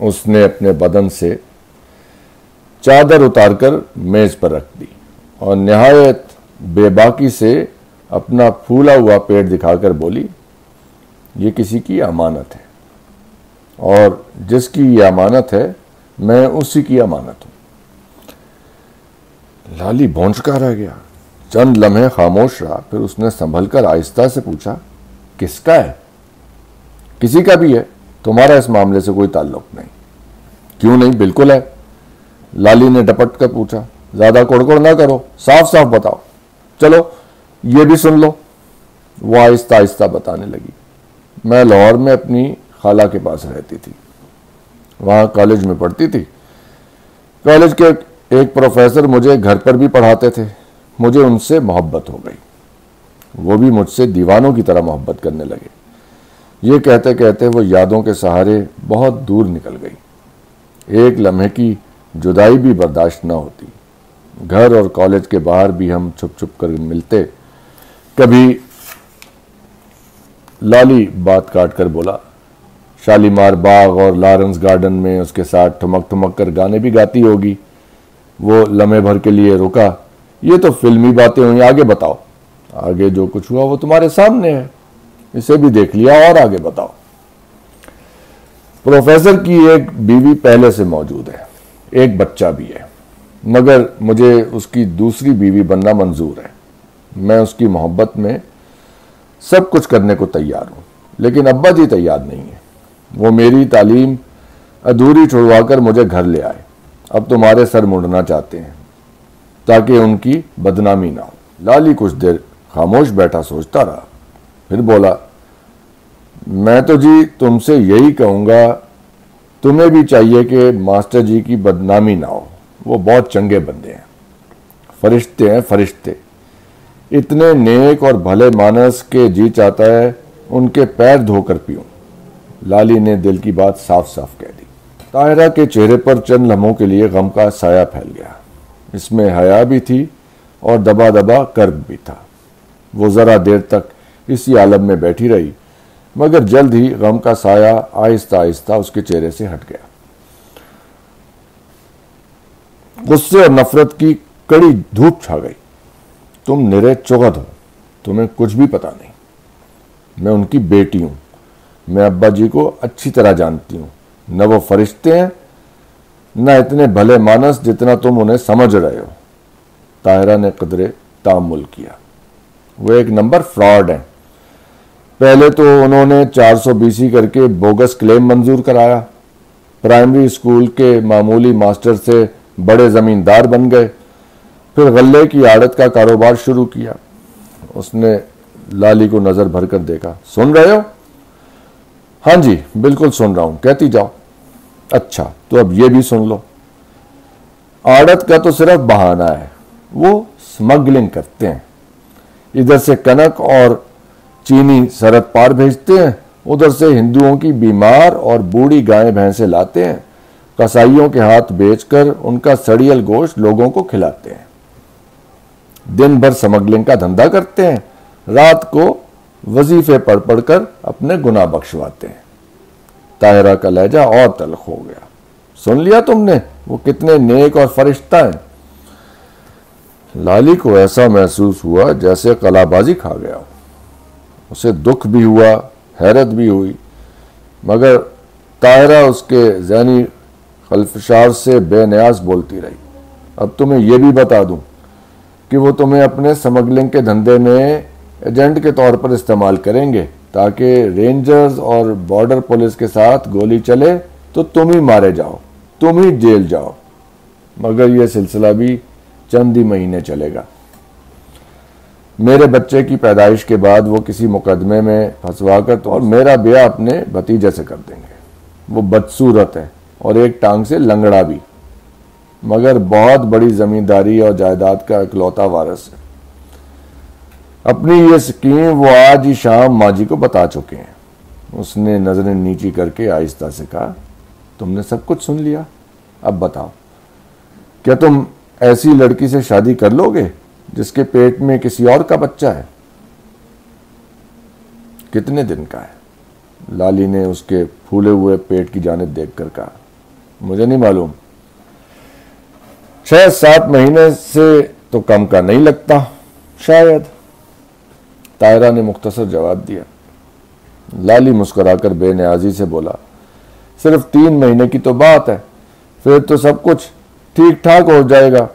उसने अपने बदन से चादर उतारकर मेज पर रख दी और निहायत बेबाकी से अपना फूला हुआ पेट दिखाकर बोली, ये किसी की अमानत है और जिसकी ये अमानत है मैं उसी की अमानत हूं। लाली भौंचका रह गया। चंद लम्हे खामोश रहा, फिर उसने संभलकर आहिस्ता से पूछा, किसका है? किसी का भी है, तुम्हारा इस मामले से कोई ताल्लुक नहीं। क्यों नहीं? बिल्कुल है, लाली ने डपट कर पूछा। ज्यादा कोड़कोड़ ना करो, साफ साफ बताओ। चलो ये भी सुन लो। वो आहिस्ता आहिस्ता बताने लगी। मैं लाहौर में अपनी खाला के पास रहती थी, वहां कॉलेज में पढ़ती थी। कॉलेज के एक प्रोफेसर मुझे घर पर भी पढ़ाते थे। मुझे उनसे मोहब्बत हो गई, वो भी मुझसे दीवानों की तरह मोहब्बत करने लगे। ये कहते कहते वो यादों के सहारे बहुत दूर निकल गई। एक लम्हे की जुदाई भी बर्दाश्त न होती। घर और कॉलेज के बाहर भी हम छुप छुप कर मिलते। कभी लाली बात काट कर बोला, शालीमार बाग और लॉरेंस गार्डन में उसके साथ ठुमक ठुमक कर गाने भी गाती होगी। वो लम्हे भर के लिए रुका। ये तो फिल्मी बातें हुई, आगे बताओ। आगे जो कुछ हुआ वो तुम्हारे सामने है, इसे भी देख लिया, और आगे बताओ। प्रोफेसर की एक बीवी पहले से मौजूद है, एक बच्चा भी है, मगर मुझे उसकी दूसरी बीवी बनना मंजूर है। मैं उसकी मोहब्बत में सब कुछ करने को तैयार हूं, लेकिन अब्बा जी तैयार नहीं है। वो मेरी तालीम अधूरी छुड़वाकर मुझे घर ले आए। अब तुम्हारे सर मुड़ना चाहते हैं ताकि उनकी बदनामी ना हो। लाली कुछ देर खामोश बैठा सोचता रहा, फिर बोला, मैं तो जी तुमसे यही कहूंगा, तुम्हें भी चाहिए कि मास्टर जी की बदनामी ना हो। वो बहुत चंगे बंदे हैं, फरिश्ते हैं, फरिश्ते। इतने नेक और भले मानस के जी चाहता है उनके पैर धोकर पीऊं। लाली ने दिल की बात साफ साफ कह दी। ताहिरा के चेहरे पर चंद लम्हों के लिए गम का साया फैल गया। इसमें हया भी थी और दबा दबा कर्ब भी था। वो जरा देर तक इसी आलम में बैठी रही, मगर जल्द ही गम का साया आहिस्ता आहिस्ता उसके चेहरे से हट गया। गुस्से और नफरत की कड़ी धूप छा गई। तुम निरे चुगत हो, तुम्हें कुछ भी पता नहीं। मैं उनकी बेटी हूं, मैं अब्बा जी को अच्छी तरह जानती हूं। न वो फरिश्ते हैं, न इतने भले मानस जितना तुम उन्हें समझ रहे हो। ताहिरा ने कदरे तामुल किया। वो एक नंबर फ्रॉड हैं। पहले तो उन्होंने 420 करके बोगस क्लेम मंजूर कराया। प्राइमरी स्कूल के मामूली मास्टर से बड़े जमींदार बन गए। फिर गल्ले की आड़त का कारोबार शुरू किया। उसने लाली को नजर भरकर देखा। सुन रहे हो? हाँ जी, बिल्कुल सुन रहा हूं, कहती जाओ। अच्छा, तो अब ये भी सुन लो। आड़त का तो सिर्फ बहाना है, वो स्मगलिंग करते हैं। इधर से कनक और चीनी सरहद पार भेजते हैं, उधर से हिंदुओं की बीमार और बूढ़ी गायें भैंसे लाते हैं। कसाईयों के हाथ बेचकर उनका सड़ियल गोश्त लोगों को खिलाते हैं। दिन भर स्मगलिंग का धंधा करते हैं, रात को वजीफे पढ़ पढ़कर अपने गुनाह बख्शवाते हैं। ताहिरा का लहजा और तल्ख हो गया। सुन लिया तुमने, वो कितने नेक और फरिश्ता हैं। लाली को ऐसा महसूस हुआ जैसे कलाबाजी खा गया हो। उसे दुख भी हुआ, हैरत भी हुई, मगर ताहिरा उसके ज़हनी खलफशार से बेनियाज बोलती रही। अब तुम्हें यह भी बता दूं कि वो तुम्हें अपने स्मगलिंग के धंधे में एजेंट के तौर पर इस्तेमाल करेंगे, ताकि रेंजर्स और बॉर्डर पुलिस के साथ गोली चले तो तुम ही मारे जाओ, तुम ही जेल जाओ। मगर यह सिलसिला भी चंद ही महीने चलेगा। मेरे बच्चे की पैदाइश के बाद वो किसी मुकदमे में फंसवाकर तो और मेरा ब्याह अपने भतीजे से कर देंगे। वो बदसूरत है और एक टांग से लंगड़ा भी, मगर बहुत बड़ी जमींदारी और जायदाद का इकलौता वारिस है। अपनी ये स्कीम वो आज ही शाम माँ जी को बता चुके हैं। उसने नजरें नीची करके आहिस्ता से कहा, तुमने सब कुछ सुन लिया, अब बताओ, क्या तुम ऐसी लड़की से शादी कर लोगे जिसके पेट में किसी और का बच्चा है? कितने दिन का है? लाली ने उसके फूले हुए पेट की जानिब देखकर कहा। मुझे नहीं मालूम, 6-7 महीने से तो कम का नहीं लगता शायद। ताहिरा ने मुख्तसर जवाब दिया। लाली मुस्कुराकर बेनियाजी से बोला, सिर्फ 3 महीने की तो बात है, फिर तो सब कुछ ठीक ठाक हो जाएगा।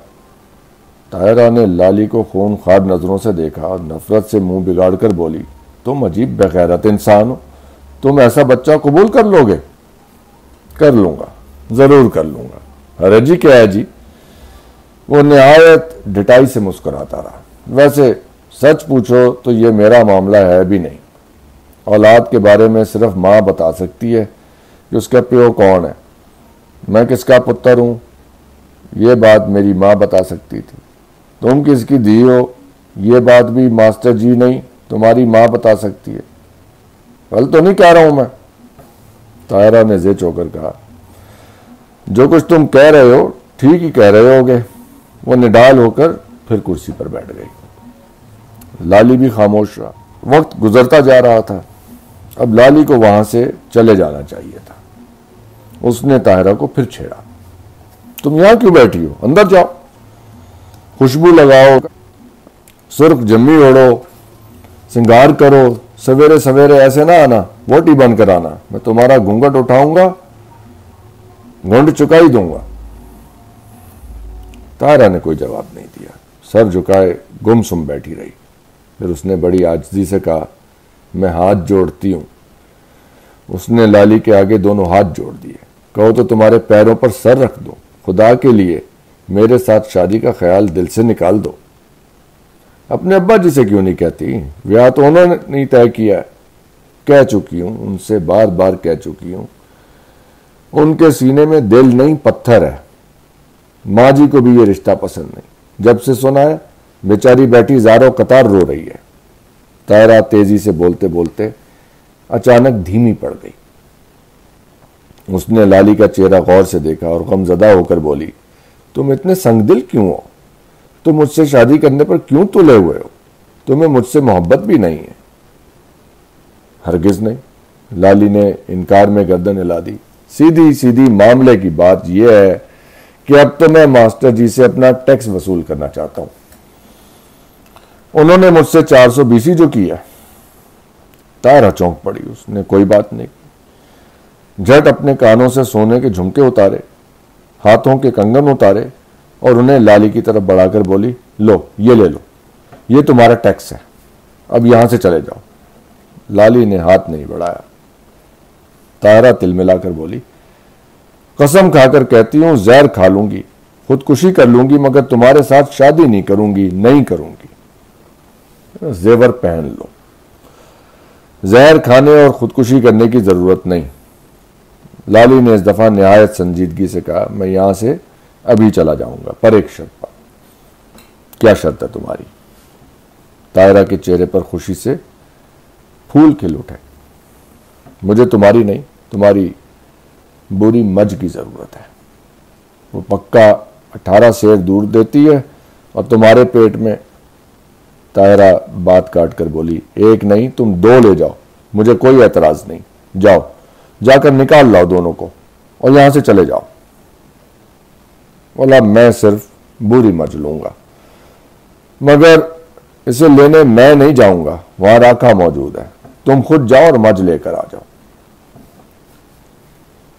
ताहिरा ने लाली को खूनखार नजरों से देखा और नफरत से मुंह बिगाड़कर बोली, तुम अजीब बेगैरत इंसान हो, तुम ऐसा बच्चा कबूल कर लोगे? कर लूंगा, जरूर कर लूंगा। अरे जी क्या है जी? वो निहायत ढिठाई से मुस्कुराता रहा। वैसे सच पूछो तो ये मेरा मामला है भी नहीं। औलाद के बारे में सिर्फ माँ बता सकती है कि उसका प्यो कौन है, मैं किसका पुत्र हूं, ये बात मेरी माँ बता सकती थी। तुम किसकी धी हो, ये बात भी मास्टर जी नहीं तुम्हारी माँ बता सकती है। गलत तो नहीं कह रहा हूं मैं? ताहिरा ने ज़े चौकर कहा, जो कुछ तुम कह रहे हो ठीक ही कह रहे होगे। वो निडाल होकर फिर कुर्सी पर बैठ गई। लाली भी खामोश रहा। वक्त गुजरता जा रहा था। अब लाली को वहां से चले जाना चाहिए था। उसने ताहिरा को फिर छेड़ा, तुम यहां क्यों बैठी हो, अंदर जाओ, खुशबू लगाओ, सुर्ख जम्मी ओढ़ो, श्रृंगार करो, सवेरे सवेरे ऐसे ना आना, बोटी बंद कराना, मैं तुम्हारा घूंघट उठाऊंगा, घुंड चुका ही दूंगा। ताहिरा ने कोई जवाब नहीं दिया, सर झुकाए गुमसुम बैठी रही। फिर उसने बड़ी आजिज़ी से कहा, मैं हाथ जोड़ती हूं। उसने लाली के आगे दोनों हाथ जोड़ दिए। कहो तो तुम्हारे पैरों पर सर रख दो, खुदा के लिए मेरे साथ शादी का ख्याल दिल से निकाल दो। अपने अब्बा जी से क्यों नहीं कहती? ब्याह तो उन्होंने नहीं तय किया। कह चुकी हूं, उनसे बार बार कह चुकी हूं, उनके सीने में दिल नहीं पत्थर है। माँ जी को भी ये रिश्ता पसंद नहीं। जब से सुना है बेचारी बैठी ज़ारो कतार रो रही है। ताहिरा तेजी से बोलते बोलते अचानक धीमी पड़ गई। उसने लाली का चेहरा गौर से देखा और गमजदा होकर बोली, तुम इतने संगदिल क्यों हो? तुम मुझसे शादी करने पर क्यों तुले हुए हो? तुम्हें मुझसे मोहब्बत भी नहीं है? हरगिज नहीं। लाली ने इनकार में गर्दन हिला दी। सीधी सीधी मामले की बात यह है कि अब तो मैं मास्टर जी से अपना टैक्स वसूल करना चाहता हूं। उन्होंने मुझसे 420 जो किया। ताहिरा चौंक पड़ी। उसने कोई बात नहीं की। झट अपने कानों से सोने के झुमके उतारे, हाथों के कंगन उतारे और उन्हें लाली की तरफ बढ़ाकर बोली, लो ये ले लो, ये तुम्हारा टैक्स है, अब यहां से चले जाओ। लाली ने हाथ नहीं बढ़ाया। ताहिरा तिलमिलाकर बोली, कसम खाकर कहती हूं जहर खा लूंगी, खुदकुशी कर लूंगी, मगर तुम्हारे साथ शादी नहीं करूंगी, नहीं करूंगी। जेवर पहन लो। जहर खाने और खुदकुशी करने की जरूरत नहीं। लाली ने इस दफा निहायत संजीदगी से कहा, मैं यहां से अभी चला जाऊंगा, पर एक शर्त पर। क्या शर्त है तुम्हारी? ताहिरा के चेहरे पर खुशी से फूल खिल उठे। मुझे तुम्हारी नहीं, तुम्हारी बुरी मज की जरूरत है। वो पक्का 18 शेर दूध देती है और तुम्हारे पेट में। ताहिरा बात काट कर बोली, एक नहीं तुम 2 ले जाओ, मुझे कोई एतराज नहीं। जाओ, जाकर निकाल लाओ दोनों को और यहां से चले जाओ। बोला, मैं सिर्फ बुरी मज लूंगा, मगर इसे लेने मैं नहीं जाऊंगा, वहां राखा मौजूद है, तुम खुद जाओ और मज लेकर आ जाओ।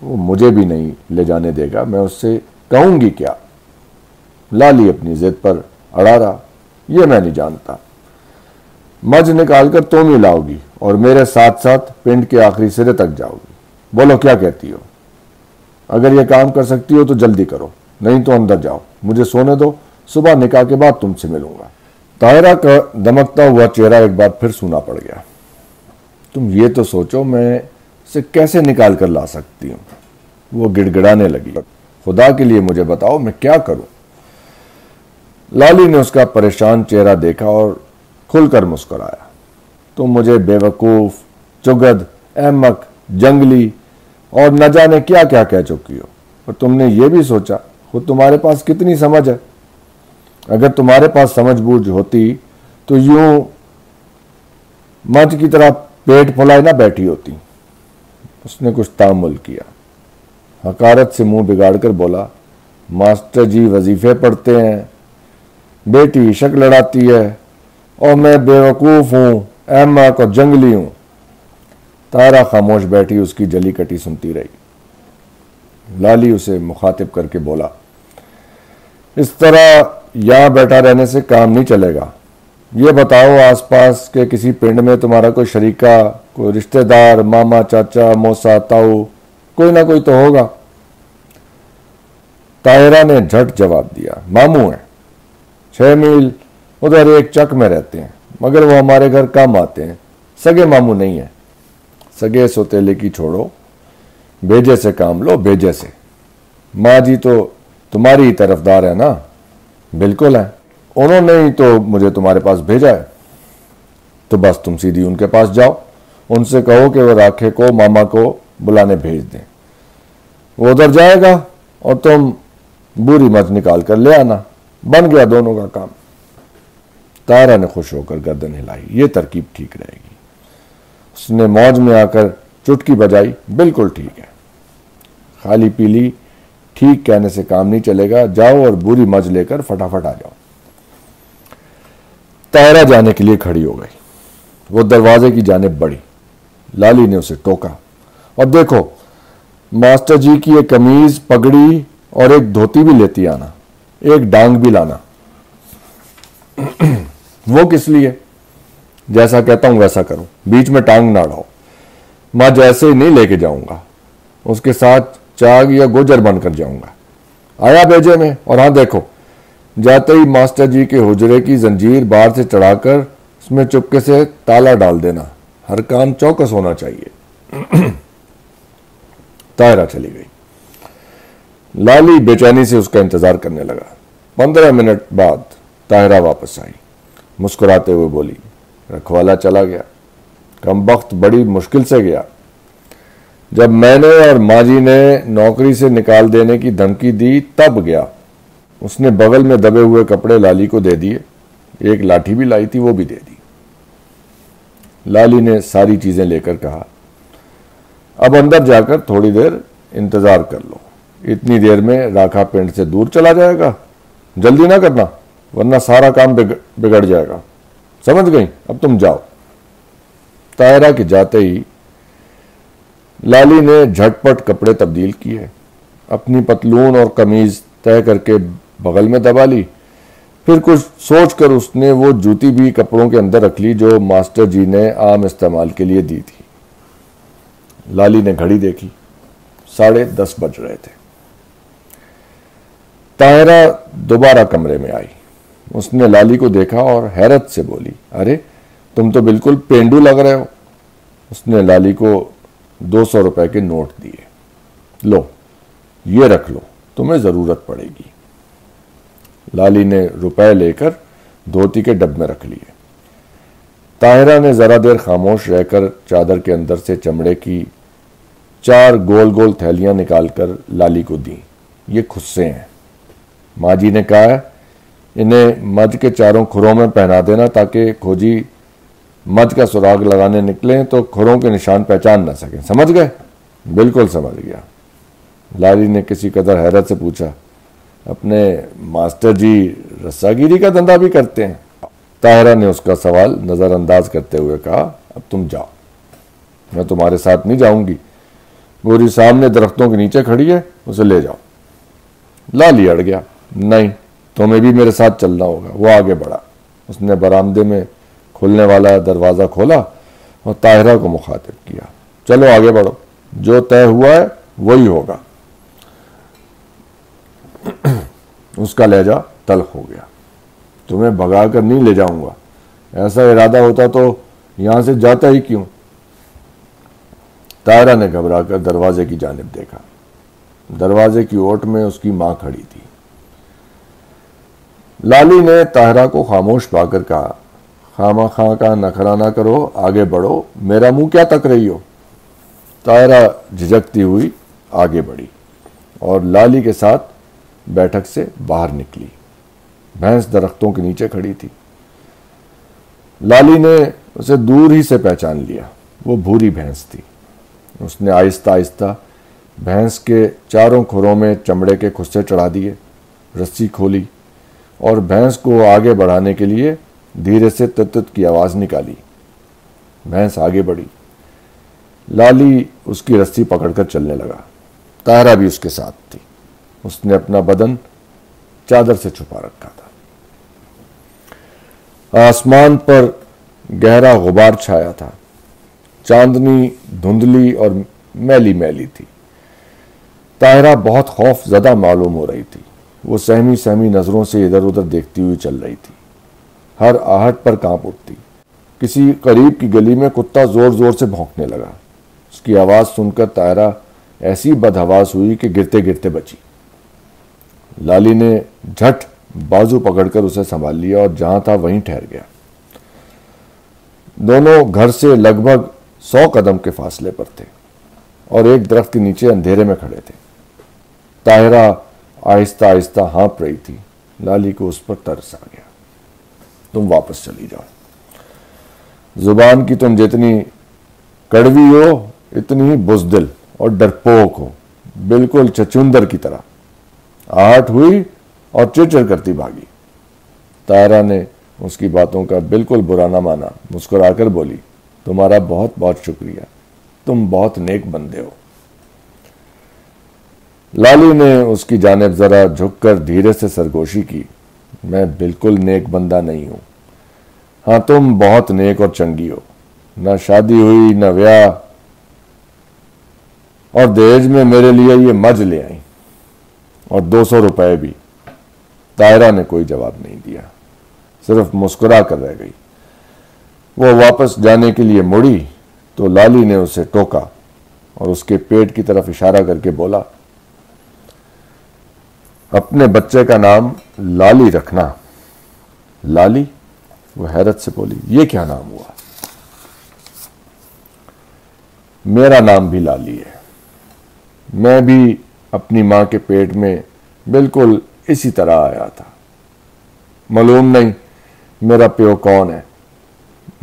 वो मुझे भी नहीं ले जाने देगा, मैं उससे कहूंगी क्या? लाली अपनी जिद पर अड़ा रहा, ये मैं नहीं जानता। मज निकालकर तुम ही लाओगी और मेरे साथ साथ पिंड के आखिरी सिरे तक जाओगी। बोलो क्या कहती हो? अगर ये काम कर सकती हो तो जल्दी करो, नहीं तो अंदर जाओ, मुझे सोने दो, सुबह निकाह के बाद तुमसे मिलूंगा। ताहिरा का दमकता हुआ चेहरा एक बार फिर सूना पड़ गया। तुम ये तो सोचो मैं इसे कैसे निकाल कर ला सकती हूं? वो गिड़गिड़ाने लगी। खुदा के लिए मुझे बताओ मैं क्या करूं? लाली ने उसका परेशान चेहरा देखा और खुलकर मुस्कुराया। तुम मुझे बेवकूफ, चुगद, अहमक, जंगली और न जाने क्या क्या कह चुकी हो, और तुमने ये भी सोचा खुद तुम्हारे पास कितनी समझ है। अगर तुम्हारे पास समझ बूझ होती तो यूं मज की तरह पेट फुलाए ना बैठी होती। उसने कुछ तामुल किया। हकारत से मुंह बिगाड़कर बोला, मास्टर जी वजीफे पढ़ते हैं, बेटी इशक लड़ाती है और मैं बेवकूफ़ हूँ, एम्मा को जंगली हूँ। तायरा खामोश बैठी उसकी जली कटी सुनती रही। लाली उसे मुखातिब करके बोला, इस तरह यहाँ बैठा रहने से काम नहीं चलेगा। ये बताओ आसपास के किसी पिंड में तुम्हारा कोई शरीका, कोई रिश्तेदार, मामा, चाचा, मौसा, ताऊ, कोई ना कोई तो होगा। ताहिरा ने झट जवाब दिया, मामू है, 6 मील उधर एक चक में रहते हैं, मगर वो हमारे घर कम आते हैं, सगे मामू नहीं है। सगे सोतेले की छोड़ो, भेजे से काम लो, भेजे से। माँ जी तो तुम्हारी ही तरफदार है ना? बिल्कुल है, उन्होंने ही तो मुझे तुम्हारे पास भेजा है। तो बस तुम सीधी उनके पास जाओ, उनसे कहो कि वो राखे को मामा को बुलाने भेज दें। वो उधर जाएगा और तुम बुरी मत निकाल कर ले आना। बन गया दोनों का काम। तायरा ने खुश होकर गर्दन हिलाई, ये तरकीब ठीक रहेगी। उसने मौज में आकर चुटकी बजाई, बिल्कुल ठीक है। खाली पीली ठीक कहने से काम नहीं चलेगा, जाओ और बुरी मज लेकर फटाफट आ जाओ। तायरा जाने के लिए खड़ी हो गई। वो दरवाजे की जानिब बढ़ी। लाली ने उसे टोका, और देखो मास्टर जी की एक कमीज, पगड़ी और एक धोती भी लेती आना, एक डांग भी लाना। वो किस लिए? जैसा कहता हूं वैसा करो, बीच में टांग ना अड़ाओ। मैं जैसे ही नहीं लेके जाऊंगा, उसके साथ चाग या गुजर बनकर जाऊंगा। आया भेजे में। और हाँ देखो, जाते ही मास्टर जी के हुजरे की जंजीर बाहर से चढ़ाकर उसमें चुपके से ताला डाल देना। हर काम चौकस होना चाहिए। तायरा चली गई। लाली बेचैनी से उसका इंतजार करने लगा। 15 मिनट बाद तायरा वापस आई। मुस्कुराते हुए बोली, रखवाला चला गया, कमबख्त बड़ी मुश्किल से गया। जब मैंने और माजी ने नौकरी से निकाल देने की धमकी दी तब गया। उसने बगल में दबे हुए कपड़े लाली को दे दिए, एक लाठी भी लाई थी वो भी दे दी। लाली ने सारी चीजें लेकर कहा, अब अंदर जाकर थोड़ी देर इंतजार कर लो, इतनी देर में राखा पिंड से दूर चला जाएगा। जल्दी ना करना वरना सारा काम बिगड़ जाएगा, समझ गई? अब तुम जाओ। तायरा के जाते ही लाली ने झटपट कपड़े तब्दील किए, अपनी पतलून और कमीज तय करके बगल में दबा ली। फिर कुछ सोचकर उसने वो जूती भी कपड़ों के अंदर रख ली जो मास्टर जी ने आम इस्तेमाल के लिए दी थी। लाली ने घड़ी देखी, 10:30 बज रहे थे। ताहिरा दोबारा कमरे में आई। उसने लाली को देखा और हैरत से बोली, अरे तुम तो बिल्कुल पेंडू लग रहे हो। उसने लाली को 200 रुपए के नोट दिए। लो ये रख लो, तुम्हें जरूरत पड़ेगी। लाली ने रुपए लेकर धोती के डब में रख लिए। ताहिरा ने जरा देर खामोश रहकर चादर के अंदर से चमड़े की 4 गोल गोल थैलियां निकालकर लाली को दी। ये खुस्से हैं, माँ जी ने कहा है इन्हें मज के चारों खुरों में पहना देना ताकि खोजी मज का सुराग लगाने निकले तो खुरों के निशान पहचान न सकें। समझ गए? बिल्कुल समझ गया। लाली ने किसी कदर हैरत से पूछा, अपने मास्टर जी रस्सागिरी का धंधा भी करते हैं? ताहिरा ने उसका सवाल नजरअंदाज करते हुए कहा, अब तुम जाओ, मैं तुम्हारे साथ नहीं जाऊंगी। गोरी सामने दरख्तों के नीचे खड़ी है, उसे ले जाओ। लाली अड़ गया, नहीं तुम्हें भी मेरे साथ चलना होगा। वो आगे बढ़ा। उसने बरामदे में खुलने वाला दरवाजा खोला और ताहिरा को मुखातिब किया, चलो आगे बढ़ो, जो तय हुआ है वही होगा। उसका लहजा तल्ख हो गया, तुम्हें भगा कर नहीं ले जाऊंगा, ऐसा इरादा होता तो यहां से जाता ही क्यों। ताहिरा ने घबराकर दरवाजे की जानिब देखा। दरवाजे की ओट में उसकी मां खड़ी थी। लाली ने ताहिरा को खामोश पाकर कहा, खामा खां का नखरा ना करो, आगे बढ़ो, मेरा मुंह क्या तक रही हो। ताहिरा झिझकती हुई आगे बढ़ी और लाली के साथ बैठक से बाहर निकली। भैंस दरख्तों के नीचे खड़ी थी। लाली ने उसे दूर ही से पहचान लिया। वो भूरी भैंस थी। उसने आहिस्ता आहिस्ता भैंस के चारों खुरों में चमड़े के खुस्से चढ़ा दिए, रस्सी खोली और भैंस को आगे बढ़ाने के लिए धीरे से तुत की आवाज़ निकाली। भैंस आगे बढ़ी। लाली उसकी रस्सी पकड़कर चलने लगा। ताहरा भी उसके साथ थी। उसने अपना बदन चादर से छुपा रखा था। आसमान पर गहरा गुबार छाया था। चांदनी धुंधली और मैली मैली थी। ताहरा बहुत खौफ ज़दा मालूम हो रही थी। वो सहमी सहमी नज़रों से इधर उधर देखती हुई चल रही थी। हर आहट पर कांप उठती। किसी करीब की गली में कुत्ता जोर जोर से भौंकने लगा। उसकी आवाज़ सुनकर ताहरा ऐसी बदहवास हुई कि गिरते गिरते बची। लाली ने झट बाजू पकड़कर उसे संभाल लिया और जहां था वहीं ठहर गया। दोनों घर से लगभग 100 कदम के फासले पर थे और एक दरख्त के नीचे अंधेरे में खड़े थे। ताहिरा आहिस्ता आहिस्ता हाँप रही थी। लाली को उस पर तरस आ गया। तुम वापस चली जाओ। जुबान की तुम जितनी कड़वी हो इतनी ही बुज़दिल और डरपोक हो, बिल्कुल चचुंदर की तरह। आहट हुई और चिड़चिड़ करती भागी। तारा ने उसकी बातों का बिल्कुल बुरा ना माना, मुस्कुराकर बोली, तुम्हारा बहुत बहुत शुक्रिया, तुम बहुत नेक बंदे हो। लाली ने उसकी जानिब जरा झुककर धीरे से सरगोशी की, मैं बिल्कुल नेक बंदा नहीं हूं। हाँ, तुम बहुत नेक और चंगी हो। न शादी हुई न ब्याह, और दहेज में मेरे लिए ये मज ले आई और 200 रुपए भी। तायरा ने कोई जवाब नहीं दिया, सिर्फ मुस्कुरा कर रह गई। वो वापस जाने के लिए मुड़ी तो लाली ने उसे टोका और उसके पेट की तरफ इशारा करके बोला, अपने बच्चे का नाम लाली रखना। लाली? वो हैरत से बोली, ये क्या नाम हुआ? मेरा नाम भी लाली है। मैं भी अपनी मां के पेट में बिल्कुल इसी तरह आया था। मालूम नहीं मेरा प्यो कौन है।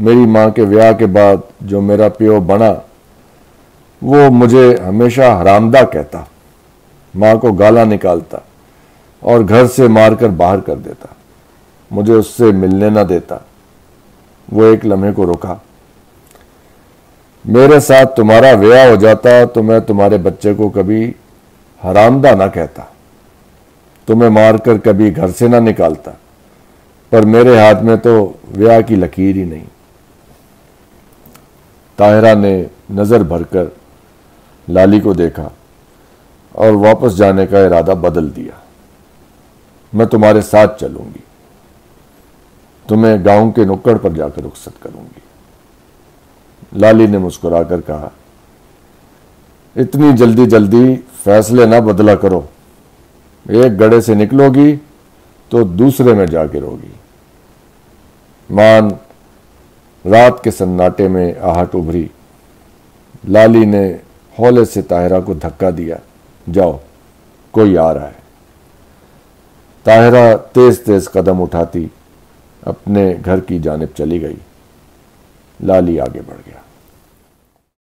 मेरी मां के ब्याह के बाद जो मेरा प्यो बना वो मुझे हमेशा हरामदा कहता, मां को गाला निकालता और घर से मारकर बाहर कर देता। मुझे उससे मिलने ना देता। वो एक लम्हे को रुका। मेरे साथ तुम्हारा ब्याह हो जाता तो मैं तुम्हारे बच्चे को कभी हरामदा ना कहता, तुम्हें मारकर कभी घर से ना निकालता, पर मेरे हाथ में तो ब्याह की लकीर ही नहीं। ताहिरा ने नजर भरकर लाली को देखा और वापस जाने का इरादा बदल दिया। मैं तुम्हारे साथ चलूंगी, तुम्हें गांव के नुक्कड़ पर जाकर रुखसत करूंगी। लाली ने मुस्कुराकर कहा, इतनी जल्दी जल्दी फैसले ना बदला करो। एक गड्ढे से निकलोगी तो दूसरे में जा गिरोगी। मान रात के सन्नाटे में आहट उभरी। लाली ने हौले से ताहिरा को धक्का दिया, जाओ कोई आ रहा है। ताहिरा तेज तेज कदम उठाती अपने घर की जानिब चली गई। लाली आगे बढ़ गया।